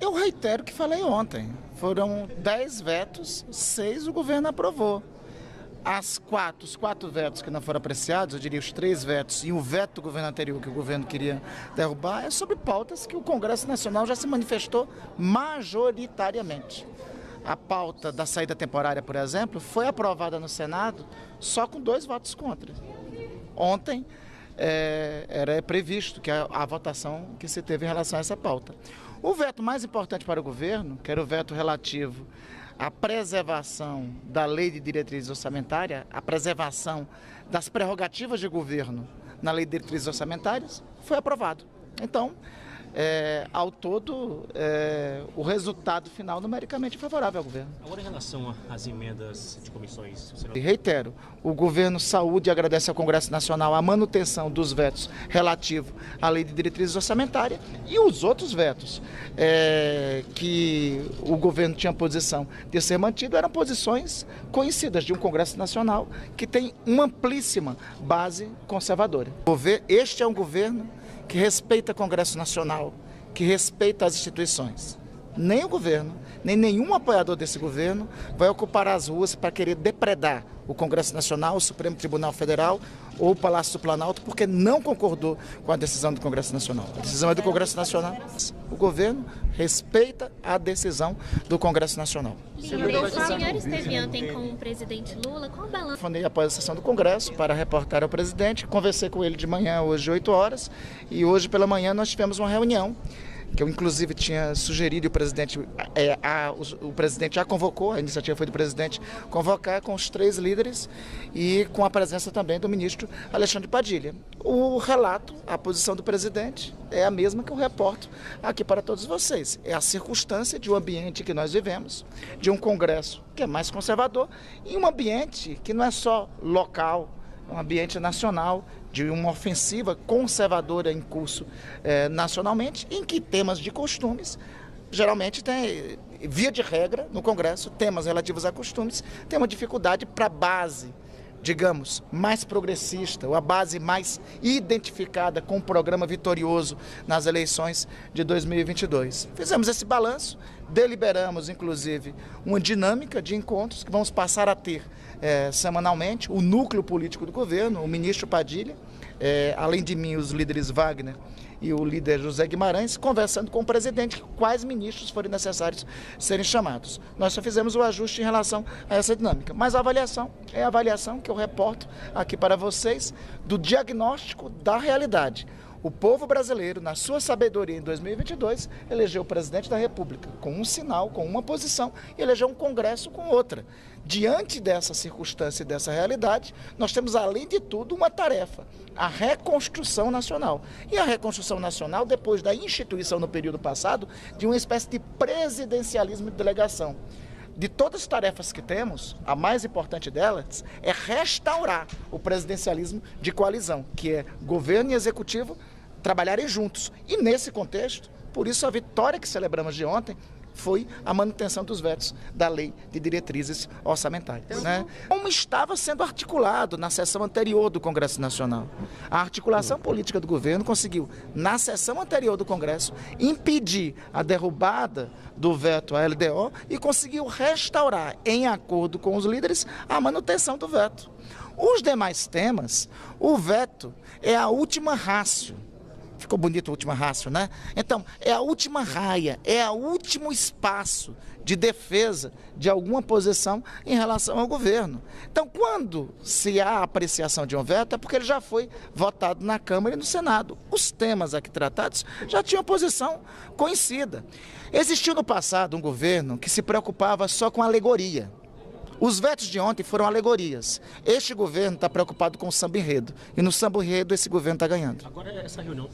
Eu reitero o que falei ontem. Foram 10 vetos, 6 o governo aprovou. Os 4 vetos que não foram apreciados, eu diria os 3 vetos e o veto do governo anterior que o governo queria derrubar, é sobre pautas que o Congresso Nacional já se manifestou majoritariamente. A pauta da saída temporária, por exemplo, foi aprovada no Senado só com 2 votos contra. Ontem era previsto que a votação que se teve em relação a essa pauta. O veto mais importante para o governo, que era o veto relativo à preservação da lei de diretrizes orçamentárias, a preservação das prerrogativas de governo na lei de diretrizes orçamentárias, foi aprovado. Então, ao todo, o resultado final numericamente favorável ao governo. Agora, em relação às emendas de comissões... E reitero, o governo saúde e agradece ao Congresso Nacional a manutenção dos vetos relativos à lei de diretrizes orçamentárias e os outros vetos que o governo tinha posição de ser mantido eram posições conhecidas de um Congresso Nacional que tem uma amplíssima base conservadora. Este é um governo que respeita o Congresso Nacional, que respeita as instituições. Nem o governo, nem nenhum apoiador desse governo vai ocupar as ruas para querer depredar o Congresso Nacional, o Supremo Tribunal Federal ou o Palácio do Planalto, porque não concordou com a decisão do Congresso Nacional. A decisão é do Congresso Nacional. O governo respeita a decisão do Congresso Nacional. O senhor esteve ontem com o presidente Lula, qual o balanço? Telefonei após a sessão do Congresso para reportar ao presidente, conversei com ele de manhã, hoje 8 horas, e hoje pela manhã nós tivemos uma reunião, que eu inclusive tinha sugerido, o presidente já convocou, a iniciativa foi do presidente convocar com os 3 líderes e com a presença também do ministro Alexandre Padilha. O relato, a posição do presidente é a mesma que eu reporto aqui para todos vocês. É a circunstância de um ambiente que nós vivemos, de um Congresso que é mais conservador e um ambiente que não é só local, é um ambiente nacional, de uma ofensiva conservadora em curso nacionalmente, em que temas de costumes, geralmente tem, via de regra, no Congresso, temas relativos a costumes, tem uma dificuldade para a base, digamos, mais progressista, ou a base mais identificada com o programa vitorioso nas eleições de 2022. Fizemos esse balanço, deliberamos, inclusive, uma dinâmica de encontros que vamos passar a ter semanalmente, o núcleo político do governo, o ministro Padilha, além de mim, os líderes Wagner e o líder José Guimarães, conversando com o presidente quais ministros forem necessários serem chamados. Nós só fizemos o ajuste em relação a essa dinâmica, mas a avaliação é a avaliação que eu reporto aqui para vocês do diagnóstico da realidade. O povo brasileiro, na sua sabedoria em 2022, elegeu o presidente da República com um sinal, com uma posição, e elegeu um Congresso com outra. Diante dessa circunstância e dessa realidade, nós temos, além de tudo, uma tarefa, a reconstrução nacional. E a reconstrução nacional, depois da instituição no período passado, de uma espécie de presidencialismo de delegação. De todas as tarefas que temos, a mais importante delas é restaurar o presidencialismo de coalizão, que é governo e executivo trabalharem juntos. E nesse contexto, por isso a vitória que celebramos de ontem foi a manutenção dos vetos da lei de diretrizes orçamentárias, né? Como estava sendo articulado na sessão anterior do Congresso Nacional. A articulação política do governo conseguiu, na sessão anterior do Congresso, impedir a derrubada do veto à LDO e conseguiu restaurar, em acordo com os líderes, a manutenção do veto. Os demais temas, o veto é a última rácio. Ficou bonito a última rácio, né? Então, é a última raia, é o último espaço de defesa de alguma posição em relação ao governo. Então, quando se há apreciação de um veto, é porque ele já foi votado na Câmara e no Senado. Os temas aqui tratados já tinham posição conhecida. Existiu no passado um governo que se preocupava só com alegoria. Os vetos de ontem foram alegorias. Este governo está preocupado com o samba enredo. E no samba enredo esse governo está ganhando. Agora, essa reunião,